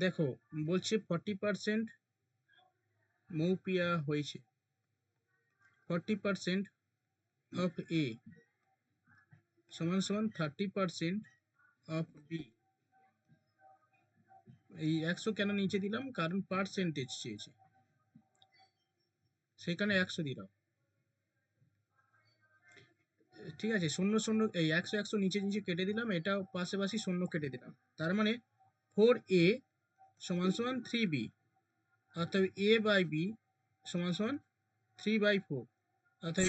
দেখো বলছে 40% মৌপিয়া হয়েছে, 40% অফ এ সমান সমান 30% অফ বি। এই 100 কেন নিচে দিলাম, কারণ পার্সেন্টেজ চেয়েছে, সেখানে 100 দিলাম। ঠিক আছে, শূন্য শূন্য এই 100 100 নিচে নিচে কেটে দিলাম, এটা পাশাপাশি শূন্য কেটে দিলাম। তার মানে 4a সমান সমান 3b, অর্থাৎ a বাই b সমান সমান 3/4, অর্থাৎ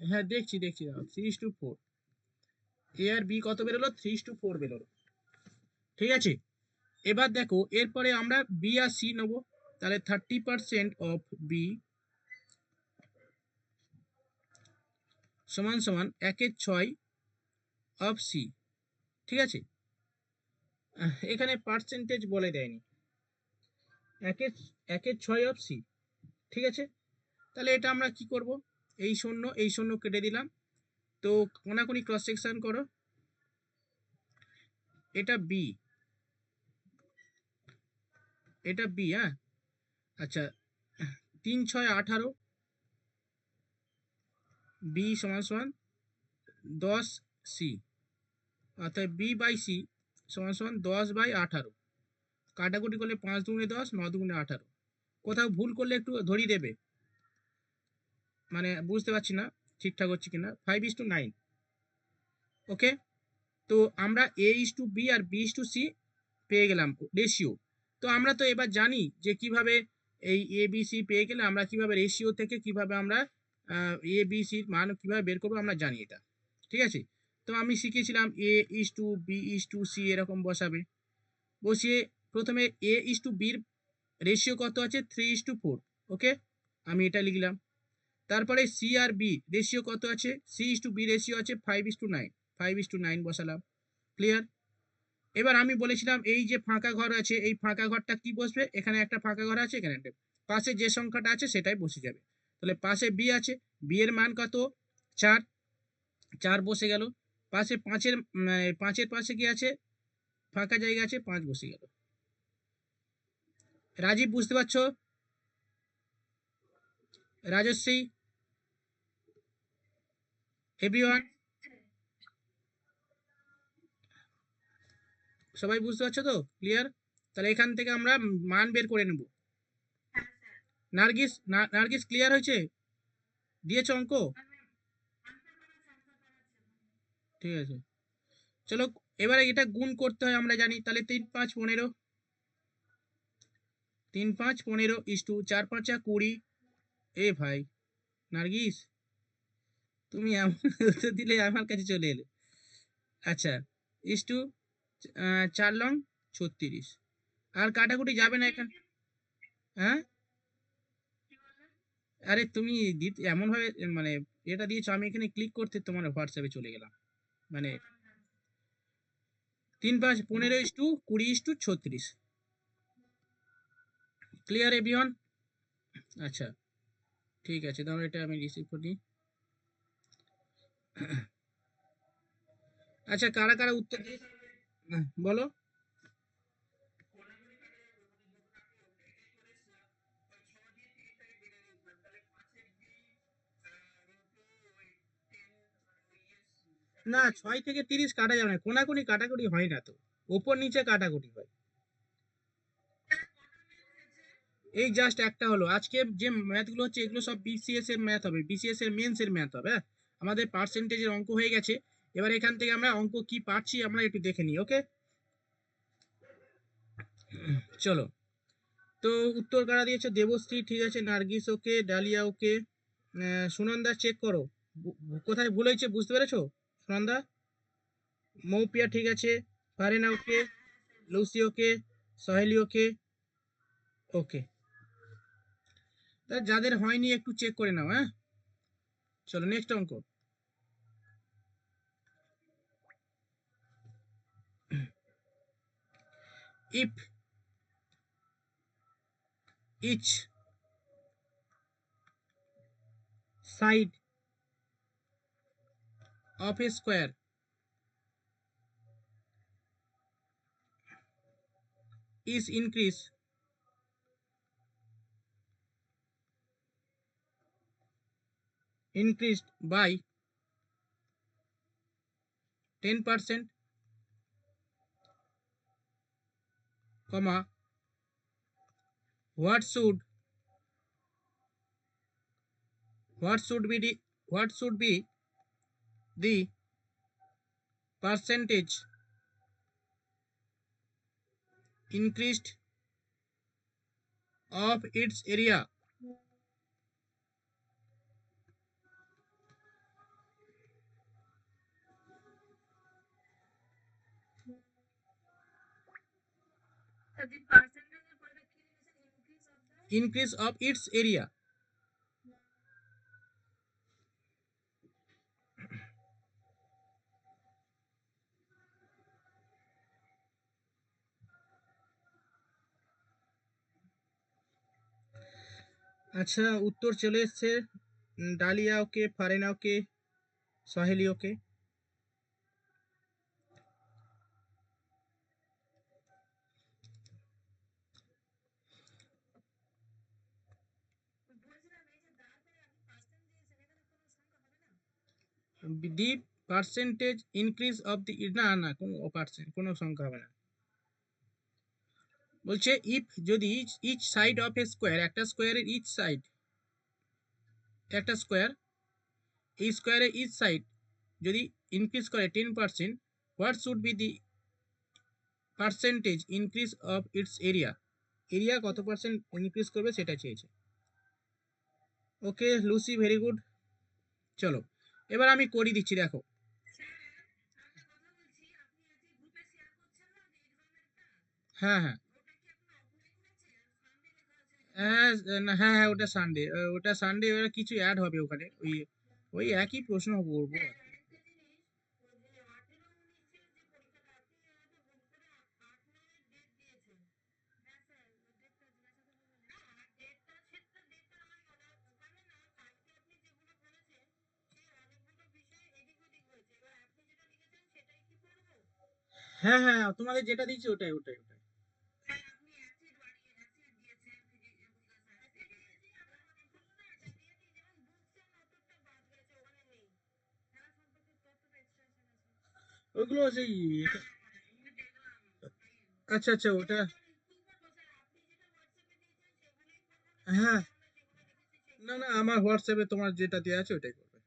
হ্যাঁ দেখছি 3:4। এ আর বি কত বেরোলো, 3:4 বেরোলো। ঠিক আছে, এবার দেখো এরপরে আমরা বি আর সি নেবো। তাহলে 30% অফ বি সমান সমান 1/6 অফ সি। ঠিক আছে, এখানে পার্সেন্টেজ বলে দেয়নি, 1/6 অফ সি। ঠিক আছে, তাহলে এটা আমরা কি করব, এই শূন্য কেটে দিলাম। তো কোনাকুনি ক্রস সেকশন করো, এটা বি, এটা বি। হ্যাঁ, আচ্ছা, 3 6 18, বি সমান সমান 10 সি, অর্থাৎ বি বাই সি সমান সমান 10/18। কাটাকুটি করলে 5 দুগুণে 10, 9 দুগুণে 18। কোথাও ভুল করলে একটু ধরিয়ে দেবে, মানে বুঝতে পারছি না ঠিকঠাক হচ্ছে কিনা। 5:9। ওকে, তো আমরা a:b আর b:c পেয়ে গেলাম রেশিও। তো আমরা তো এবার জানি যে কিভাবে এই এ বি সি পেয়ে গেলে আমরা কিভাবে রেশিও থেকে কিভাবে আমরা এ বি সির মান কিভাবে বের করবো আমরা জানি এটা। ঠিক আছে, তো আমি শিখেছিলাম a:b:c এরকম বসাবে। বসিয়ে প্রথমে a:bর রেশিও কত আছে, 3:4। ওকে, আমি এটা লিখলাম। তারপরে সি আর বি রেশিও কত আছে, c:b রেশিও আছে 5:9, 5:9 বসালাম। ক্লিয়ার? এবার আমি বলেছিলাম এই যে ফাঁকা ঘর আছে, এই ফাঁকা ঘরটা কি বসবে, এখানে একটা ফাঁকা ঘর আছে, এখানে পাশে যে সংখ্যাটা আছে সেটাই বসে যাবে। তাহলে পাশে বি আছে, বি এর মান কত, 4, 4 বসে গেল। পাশে 5-এর পাশে কি আছে, ফাঁকা জায়গা আছে, 5 বসে গেল। রাজীব বুঝতে পারছো? রাজশ্রী, এভরিওয়ান, সবাই বুঝতে পারছো তো? ক্লিয়ার? তাহলে এখান থেকে আমরা মান বের করে নেব। নার্গিস, নার্গিস ক্লিয়ার হয়েছে? দিয়েছো অঙ্ক? ঠিক আছে, চলো এবারে এটা গুণ করতে হয় আমরা জানি। তাহলে 3 5 15, 3 5 15 ইস্টু 4 5 20। এ ভাই নার্গিস, তুমি এমন উত্তর দিলে আমার কাছে চলে এলে। আচ্ছা, ইস্টু 4 লং 36। আর কাটাকুটি যাবে না এখানে। হ্যাঁ, আরে তুমি এমন ভাবে মানে এটা দিয়েছো, আমি এখানে ক্লিক করতে তোমার হোয়াটসঅ্যাপে চলে গেলাম। মানে 3 5 15 ইস্টু 20 ইস্টু 36। Clear everyone? আচ্ছা, ঠিক আছে, তাহলে এটা আমি রিসিভ করি। আচ্ছা, কারা কারা উত্তর দিয়ে বলো। না, 6 থেকে 30 কাটা যাবে না, কোনাকুনি কাটাকুটি হয় না তো, ওপর নিচে কাটাকুটি হয়। এই জাস্ট একটা হলো, আজকে যে ম্যাথগুলো হচ্ছে এগুলো সব বিসিএস এর ম্যাথ হবে, বিসিএস এর মেন্স এর ম্যাথ হবে। আমাদের পার্সেন্টেজের অঙ্ক হয়ে গেছে, এবার এখান থেকে আমরা অঙ্ক কি পাচ্ছি আমরা একটু দেখে নিই। ওকে, চলো। তো উত্তর কারা দিয়েছে, দেবশ্রী ঠিক আছে, নার্গিস ওকে, ডালিয়া ওকে, সুনন্দা চেক করো কোথায় ভুল হয়েছে, বুঝতে পেরেছো সুনন্দা? মৌপিয়া ঠিক আছে, ফারেনা ওকে, লুসি ওকে, সহেলি ওকে। ওকে, যাদের হয়নি একটু চেক করে নাও। হ্যাঁ, চলো নেক্সট অঙ্ক। if each side of a square is increased by 10%, comma, what should be the percentage increased of its area? Increase of its area. আচ্ছা, উত্তর চলে এসছে। Dalia okay, Farena okay, Saheli okay. The percentage increase of the, না কোনো সংখ্যা হবে না। বলছে ইফ যদি each side of a square, একটা স্কোয়ারের ইচ সাইড, একটা স্কোয়ার, এই স্কোয়ারের ইচ সাইড যদি ইনক্রিজ করে 10%, what should be the percentage increase of its area? Area কত পার্সেন্ট ইনক্রিজ করবে সেটা চেয়েছে। ওকে লুসি, ভেরি গুড। চলো এবার আমি করি দিচ্ছি, দেখো। হ্যাঁ হ্যাঁ হ্যাঁ হ্যাঁ হ্যাঁ, ওটা সানডে কিছু অ্যাড হবে ওখানে, ওই একই প্রশ্ন করবো। হ্যাঁ হ্যাঁ, তোমাদের যেটা দিচ্ছি ওটাই ওটাই ওটাই। ওইগুলো সেই, আচ্ছা আচ্ছা ওটা, হ্যাঁ না না, আমার হোয়াটসঅ্যাপে তোমার যেটা দেওয়া আছে ওটাই করবে।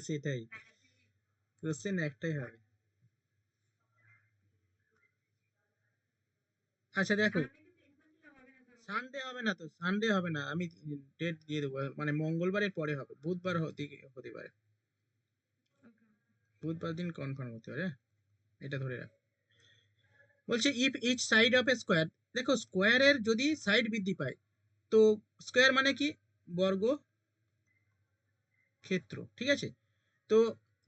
সেটাই, কোশ্চেন একটাই হবে। আচ্ছা দেখো, সানডে হবে না তো, সানডে হবে না, আমি ডেট দিয়ে দেবো, মানে মঙ্গলবারের পরে হবে, বুধবার হতে পারে, বুধবার দিন কনফার্ম হতে পারে, এটা ধরে রাখ। বলছে if each side of a square, দেখো স্কোয়ারের যদি সাইড বৃদ্ধি পায়, তো স্কোয়ার মানে কি, বর্গ ক্ষেত্র, ঠিক আছে। তো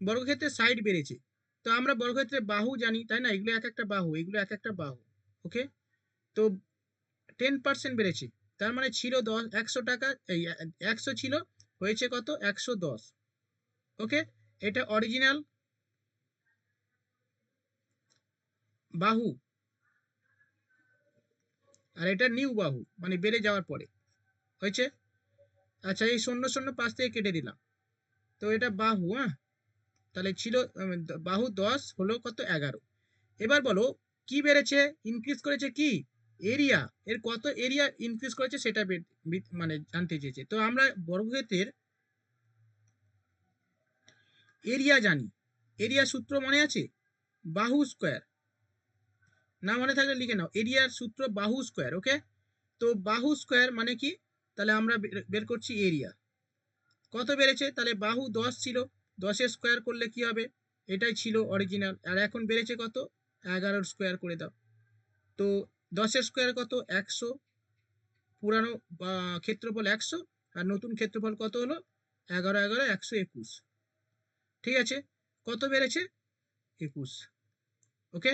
বর্গক্ষেত্রের সাইড বেড়েছে, তো আমরা বর্গক্ষেত্রের বাহু জানি তাই না, এগুলো এক একটা বাহু, এগুলো এক একটা বাহু, ওকে। তো 10% বেড়েছে, তার মানে ছিল 100 টাকা, এই 100 ছিল, হয়েছে কত, 110, ওকে। এটা অরিজিনাল বাহু, আর এটা নিউ বাহু, মানে বেড়ে যাওয়ার পরে হয়েছে। আচ্ছা, এই 0 0 5 থেকে কেটে দিলাম, তো এটা বাহু, হ্যাঁ, তাহলে ছিল বাহু 10 হলো কত, 11। এবার বলো কি বেড়েছে, ইনক্রিজ করেছে কি, এরিয়া, এর কত এরিয়া ইনক্রিজ করেছে সেটা মানে জানতে চেয়েছে। তো আমরা বর্গক্ষেত্রের এরিয়া জানি, এরিয়া সূত্র মনে আছে, বাহু স্কোয়ার, না মনে থাকলে লিখে নাও, এরিয়ার সূত্র বাহু স্কোয়ার, ওকে। তো বাহু স্কোয়ার মানে কি, তাহলে আমরা বের করছি এরিয়া, কত বেড়েছে, তাহলে বাহু 10 ছিল, 10-এর স্কোয়ার করলে কি হবে, এটাই ছিল অরিজিনাল, আর এখন বেড়েছে কত, 11-র স্কোয়ার করে দাও। তো 10-এর স্কোয়ার কত, 100, পুরানো ক্ষেত্রফল 100, আর নতুন ক্ষেত্রফল কত হলো, 11 11 121, ঠিক আছে। কত বেড়েছে, 21, ওকে।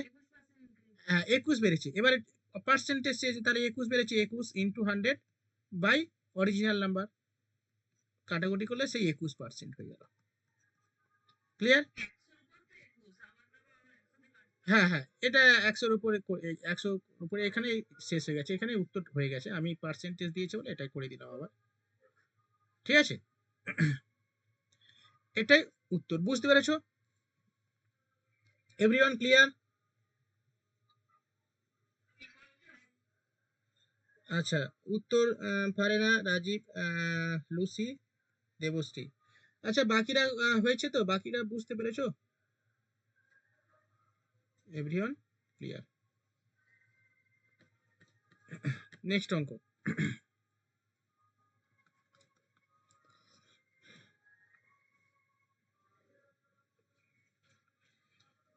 হ্যাঁ 21 বেড়েছে, এবারে পার্সেন্টেজ চেয়েছে, তাহলে 21 বেড়েছে, 21 ইন্টু 100 বাই অরিজিনাল নাম্বার, কাটাকুটি করলে সেই 21% হয়ে গেল। ক্লিয়ার? হ্যাঁ হ্যাঁ, এটা 100-র উপরে 100-র উপরে এখানে শেষ হয়ে গেছে, এখানে উত্তর হয়ে গেছে, আমি পার্সেন্টেজ দিয়েছি বলে এটাই করে দিলাম আবার। ঠিক আছে, এটাই উত্তর। বুঝতে পেরেছো? Everyone clear? আচ্ছা, উত্তর ফারেনা, রাজীব, লুসি, দেবশ্রী। আচ্ছা, বাকিরা হয়েছে তো? বাকিরা বুঝতে পেরেছো? Everyone clear? নেক্সট অঙ্ক।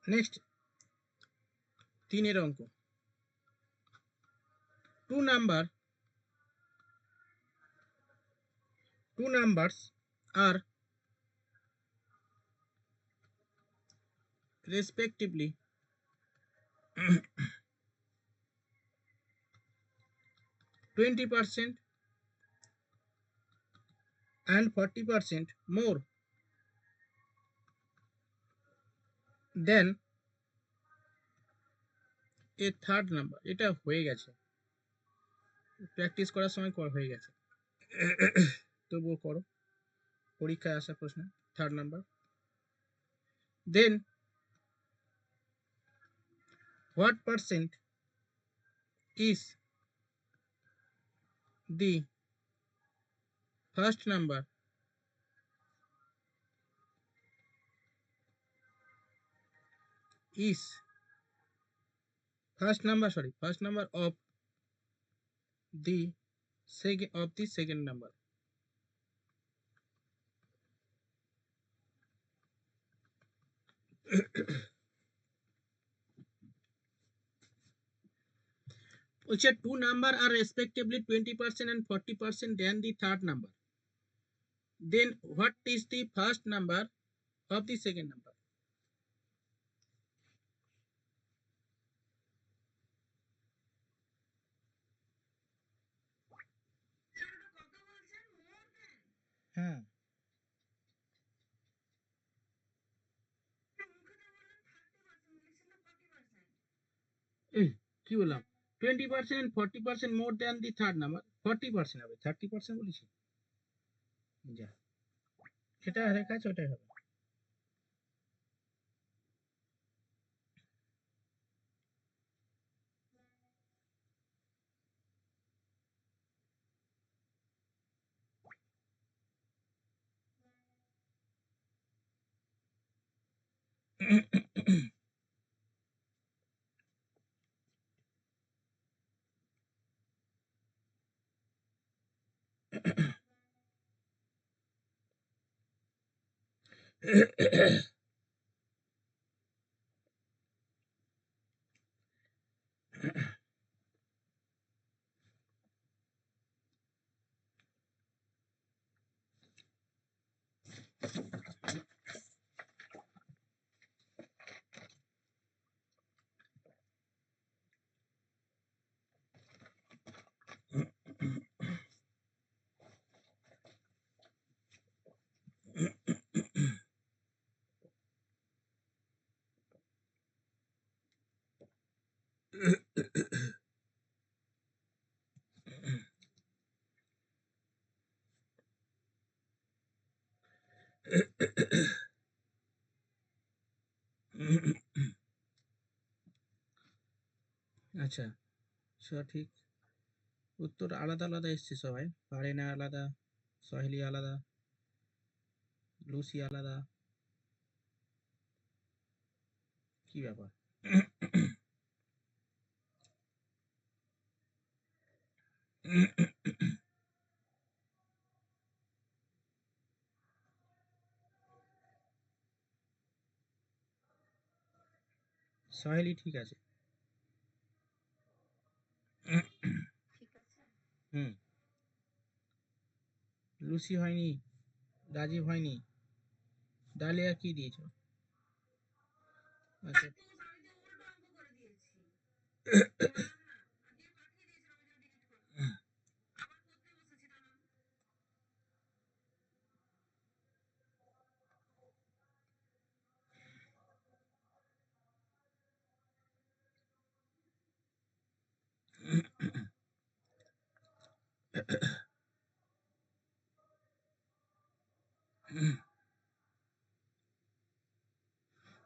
নেক্সট 3-এর অঙ্ক। two numbers are respectively 20% and 40% more than a third number. এটা হয়ে গেছে, প্র্যাকটিস করার সময় হয়ে গেছে, তবুও করো, পরীক্ষায় আসা প্রশ্ন। Third number, then what percent is the first number is first number of the second number. Which are two number are respectively 20% and 40% than the third number. Then what is the first number of the second number? হ্যাঁ, কি বললাম? 20% and 40% more than the third number. 40% হবে, 30% বলেছি? যা, সেটা লেখা আছে ওটাই হবে। আচ্ছা, সঠিক উত্তর আলাদা আলাদা এসছে সবাই। ফারেনা আলাদা, সহেলি আলাদা, লুসি আলাদা, কি ব্যাপার? সহেলি ঠিক আছে। হুম, লুসি হয়নি, রাজীব হয়নি, ডালিয়া কি দিয়েছো? আচ্ছা,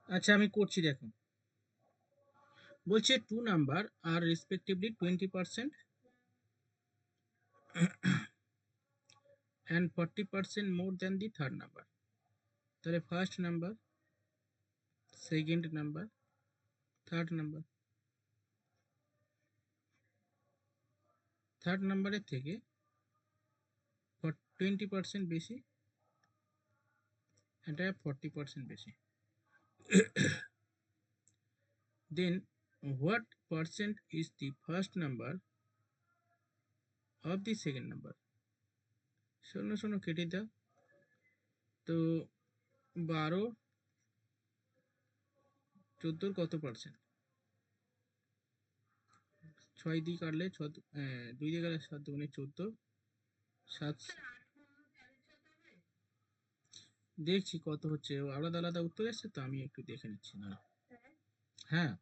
আচ্ছা আমি করছি দেখো। বলছে 2 number are respectively 20% and 40% more than the third number. তাহলে first number, second number, third number. Third নাম্বারের থেকে 20% বেশি, এটা 40% বেশি। Then what percent is the first number of the second number? শোনো শোনো কেটে দাও তো। 12 14 কত পার্সেন্ট? 6 দিয়ে কাটলে 2 দিয়ে কাটলে 7 দুগুণে 14, 7 দেখছি কত হচ্ছে, আলাদা আলাদা উত্তর এসছে তো আমি একটু দেখে নিচ্ছি না। হ্যাঁ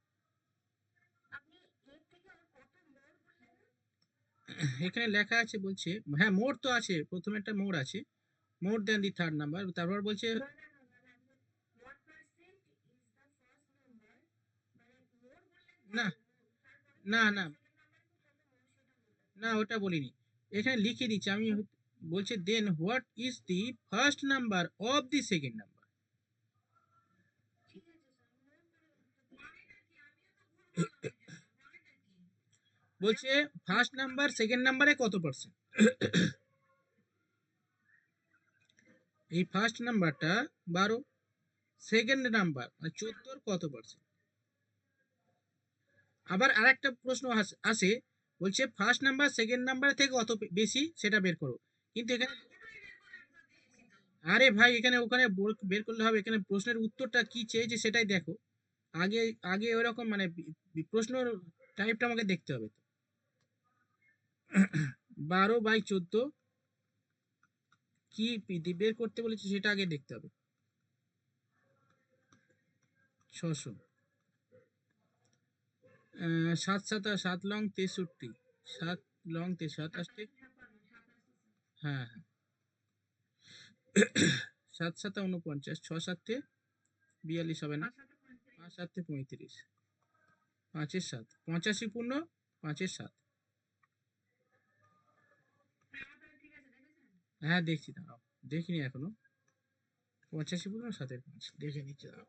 এখানে লেখা আছে, বলছে হ্যাঁ মোর তো আছে, প্রথমে একটা মোর আছে, মোর দেন দি থার্ড নাম্বার, তারপর বলছে না না না না ওটা বলিনি, এখানে লিখে দিচ্ছি আমি। বলছে then what is the first number of the second number. বলছে ফার্স্ট নাম্বার সেকেন্ড নাম্বারে কত পার্সেন্ট। এই ফার্স্ট নাম্বারটা 12, সেকেন্ড নাম্বার মানে 14 কত পার্সেন্ট। আবার আরেকটা প্রশ্ন আসে, বলছে ফার্স্ট নাম্বার সেকেন্ড নাম্বার থেকে কত বেশি সেটা বের করো, কিন্তু এখানে আরে ভাই এখানে ওখানে বের করলে হবে, এখানে প্রশ্নের উত্তরটা কি চেয়েছে সেটাই দেখো। আগে আগে ওরকম মানে প্রশ্ন টাইপটা আমাকে দেখতে হবে তো। 12/14 কি বের করতে বলেছে সেটা আগে দেখতে হবে। 600, 7 7 লং 63, 7 লং 27, হ্যাঁ হ্যাঁ 7 7 49, 6 7 42 হবে না, 5 7 35, 5 7 85 পূর্ণ 5 7। হ্যাঁ দেখছি দাঁড়াও, দেখিনি এখনো, 85 পূর্ণ 7/5 দেখে নিচ্ছি দাঁড়াও।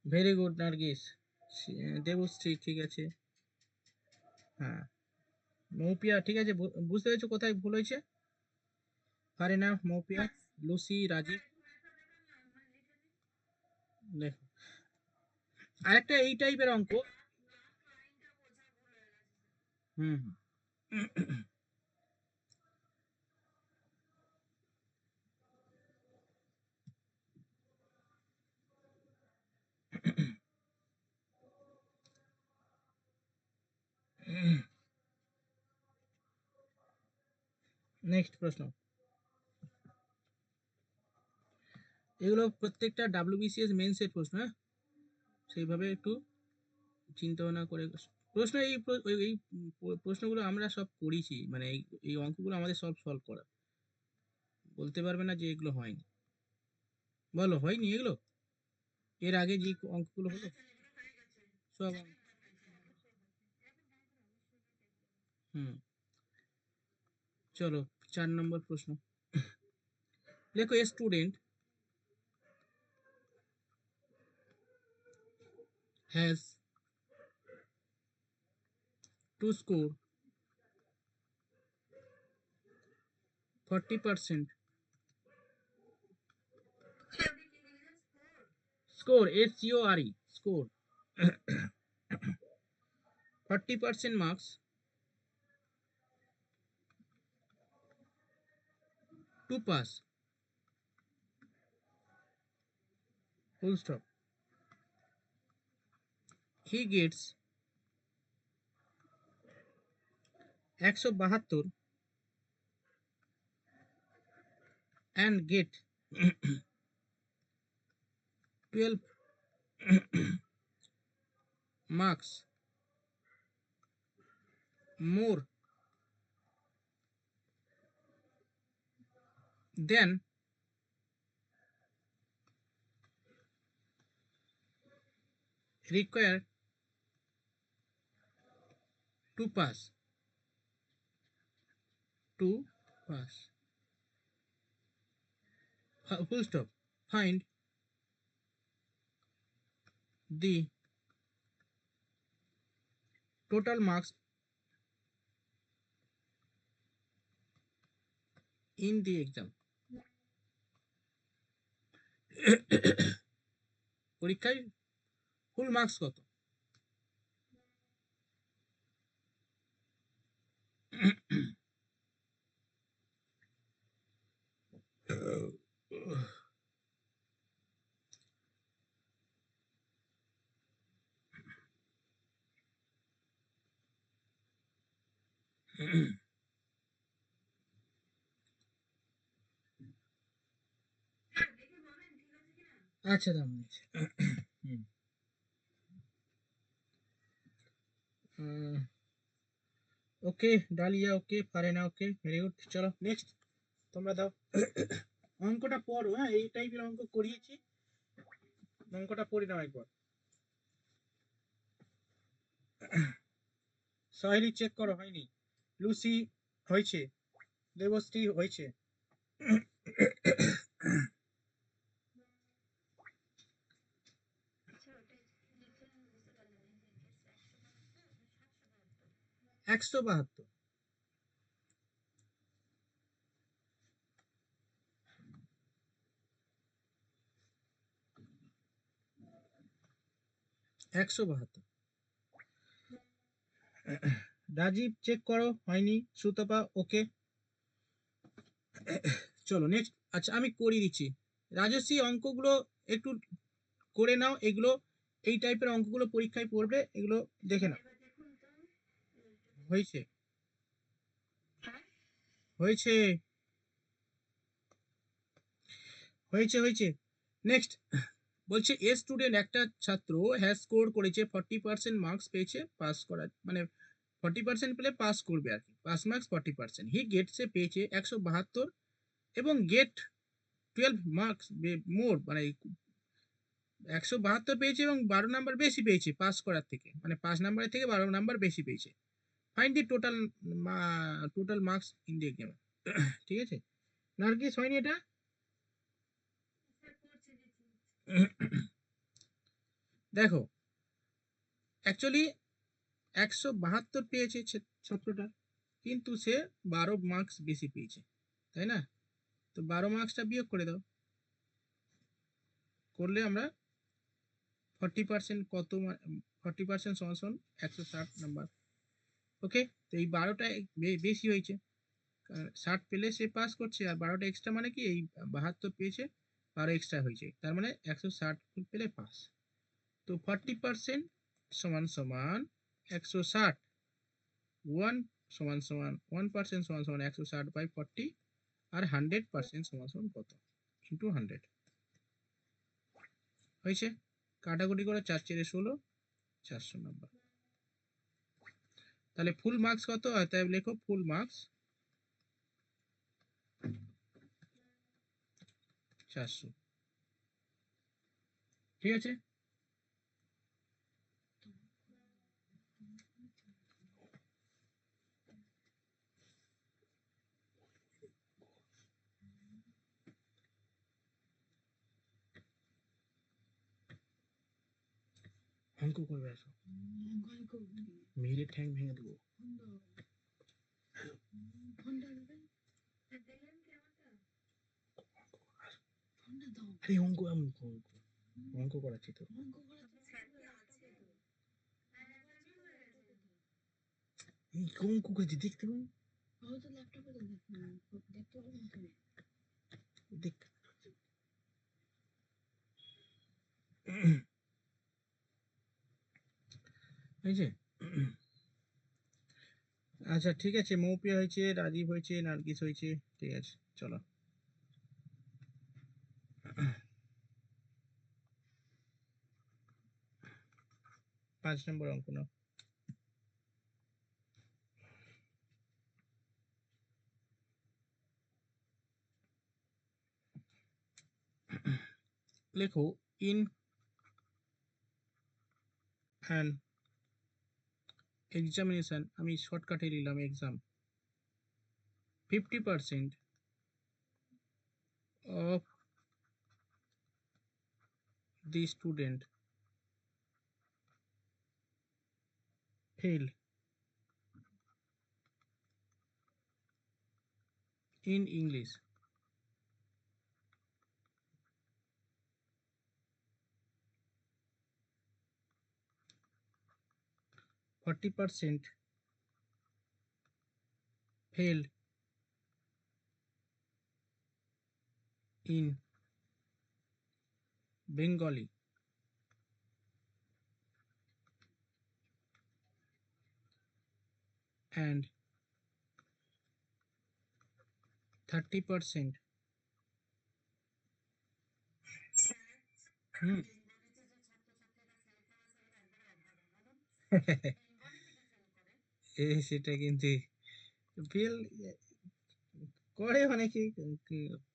ভেরি গুড নার্গিস, দেবশ্রী ঠিক আছে। হ্যাঁ মৌপিয়া ঠিক আছে, বুঝতে পেরেছো কোথায় ভুল হয়েছে। ফারিনা, মৌপিয়া, লুসি, রাজীব। দেখো আরেকটা এই টাইপের অঙ্ক। হুম নেক্সট প্রশ্ন। এগুলো প্রত্যেকটা ডাব্লিউবিসিএস মেন্সের প্রশ্ন, হ্যাঁ সেইভাবে একটু চিন্তা ভাবনা করে প্রশ্ন। এই প্রশ্নগুলো আমরা সব করেছি, মানে এই অঙ্কগুলো আমাদের সব সলভ করা, বলতে পারবে না যে এগুলো হয়নি। বলো হয়নি এগুলো, এর আগে যে অঙ্কগুলো হলো সব হুম। চলো 4 নম্বর প্রশ্ন। দেখো a student has to score 40%, score SCORE score 40% marks to pass, full stop. He gets 172 and get 12 marks more than required to pass. To pass. Full stop. Find the total marks in the exam. পরীক্ষায় full marks কত? আচ্ছা দাম ওকে dahlia okay Farena okay very good. চলো next তোমরা দাও। অঙ্কটা পড়ো, হ্যাঁ এই টাইপের অঙ্ক করিয়েছি, অঙ্কটা পড়ে নাও একবার। সাহেলি চেক করো হয়নি, লুসি হয়েছে, দেবশ্রী হয়েছে। একশো 172। রাজীব চেক করো হয়নি, সুতপা ওকে। চলো নেক্সট। আচ্ছা আমি করিয়ে দিচ্ছি, রাজশ্রী অঙ্কগুলো একটু করে নাও, এগুলো এই টাইপের অঙ্কগুলো পরীক্ষায় পড়বে, এগুলো দেখে নাও। হয়েছে হয়েছে হয়েছে হয়েছে। নেক্সট বলছে এ স্টুডেন্ট, একটা ছাত্র হ্যাজ স্কোর করেছে 40% মার্কস পেয়েছে পাস করার, মানে 40% পেলে পাস করবে আর কি, পাস মার্কস 40%। হি গেটসে পেয়েছে 172 এবং গেট 12 মার্কস মোর, মানে 172 পেয়েছে এবং 12 নাম্বার বেশি পেয়েছে পাস করার থেকে, মানে 5 নাম্বারের থেকে 12 নাম্বার বেশি পেয়েছে। Find the total marks in the exam. ঠিক আছে নার্গিস, হয়নি এটা? দেখো অ্যাকচুয়ালি 172 পেয়েছে ছাত্রটা, কিন্তু সে 12 মার্কস বেশি পেয়েছে, তাই না? তো 12 মার্কসটা বিয়োগ করে দাও, করলে আমরা 40% কত, 40% সমান সমান 160 নাম্বার। ওকে, তো এই 12টা বেশি হয়েছে, 60 পেলে সে পাস করছে, আর 12টা এক্সট্রা মানে কি, এই 72 পেয়েছে 12 এক্সট্রা হয়েছে, তার মানে 160 পেলে পাস। তো 40% সমান সমান 160, 1 সমান সমান 1% সমান সমান 160 বাই 40, আর 100% সমান সমান কত, ইন্টু 100। হয়েছে, কাটাকুটি করে 4 4 16, 400 নাম্বার। তাহলে ফুল মার্কস কত হয়, তাই লেখো ফুল মার্কস 400। ঠিক আছে, অঙ্ক করবে আসো, মেরে ঠ্যাং ভেঙে দেবো। আরে অঙ্ক অঙ্ক করাচ্ছি তো, এই অঙ্ক করেছি দেখতে পাবো, দেখ। হয়েছে, আচ্ছা ঠিক আছে, মৌপিয়া হয়েছে, রাজীব হয়েছে, নার্গিস হয়েছে, ঠিক আছে চলো। 5 নম্বর অঙ্ক নাও। লেখো ইন অ্যান এক্সামিনেশন, আমি শর্টকাটে নিলাম exam, 50% of the student fail in English. %40 fail in Bengali, and 30% হুম সেটা কিন্তু ফেল করে অনেকে,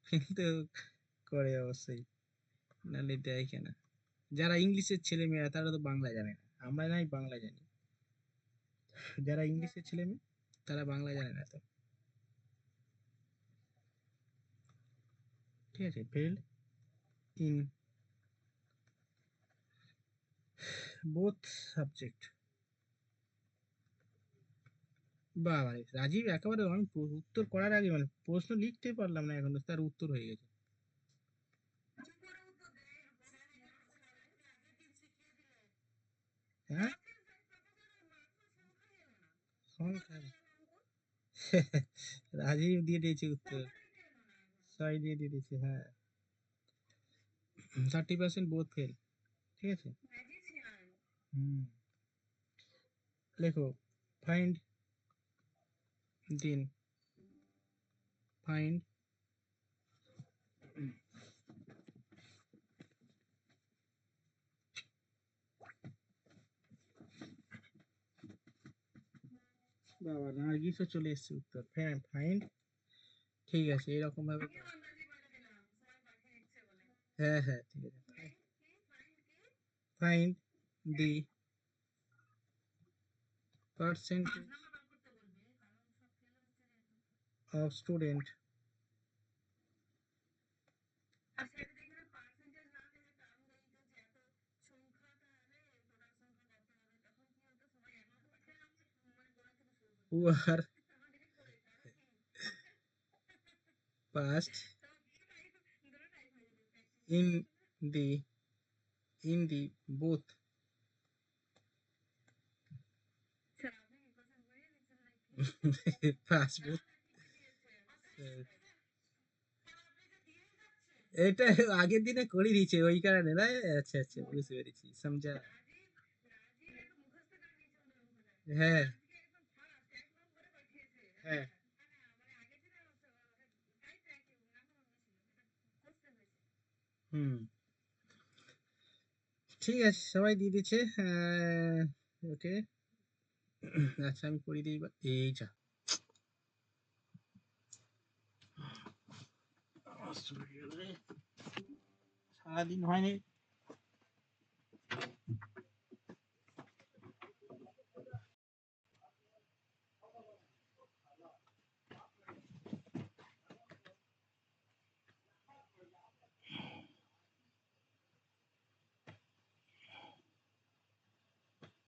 ফেল তো করে অবশ্যই, নাহলে দেয় কেন? যারা ইংলিশের ছেলে মেয়েরা তারা তো বাংলা জানে না, আমরা নাই বাংলা জানি, যারা ইংলিশের ছেলে মেয়ে তারা বাংলা জানে না তো। ঠিক আছে, ফেল ইন বোথ সাবজেক্ট। বাবা রে, রাজীব একেবারে, আমি উত্তর করার আগে মানে প্রশ্ন লিখতে পারলাম না এখনো, তার উত্তর হয়ে গেছে। হ্যাঁ, সংখ্যা রাজীব দিয়ে দিয়েছে উত্তর, 6 দিয়ে দিয়েছে, হ্যাঁ। 30% বোথ ফেল, ঠিক আছে। হুম, লেখো ফাইন্ড দিন, ফাইন্ড বাবা, নার্গিসও চলে এসছে উত্তর, হ্যাঁ ফাইন্ড, ঠিক আছে এরকম ভাবে, হ্যাঁ হ্যাঁ ঠিক আছে, find the percentage of student who are passed in the both pass both, এটা আগের দিনে করে দিয়েছে ওই কারণে না, আচ্ছা আচ্ছা বুঝতে পেরেছি, সমঝা, হ্যাঁ হ্যাঁ। হুম, ঠিক আছে, সবাই দিয়ে দিচ্ছে, ওকে। আচ্ছা আমি করে দিই এবার, এই যা সারাদিন হয়নি।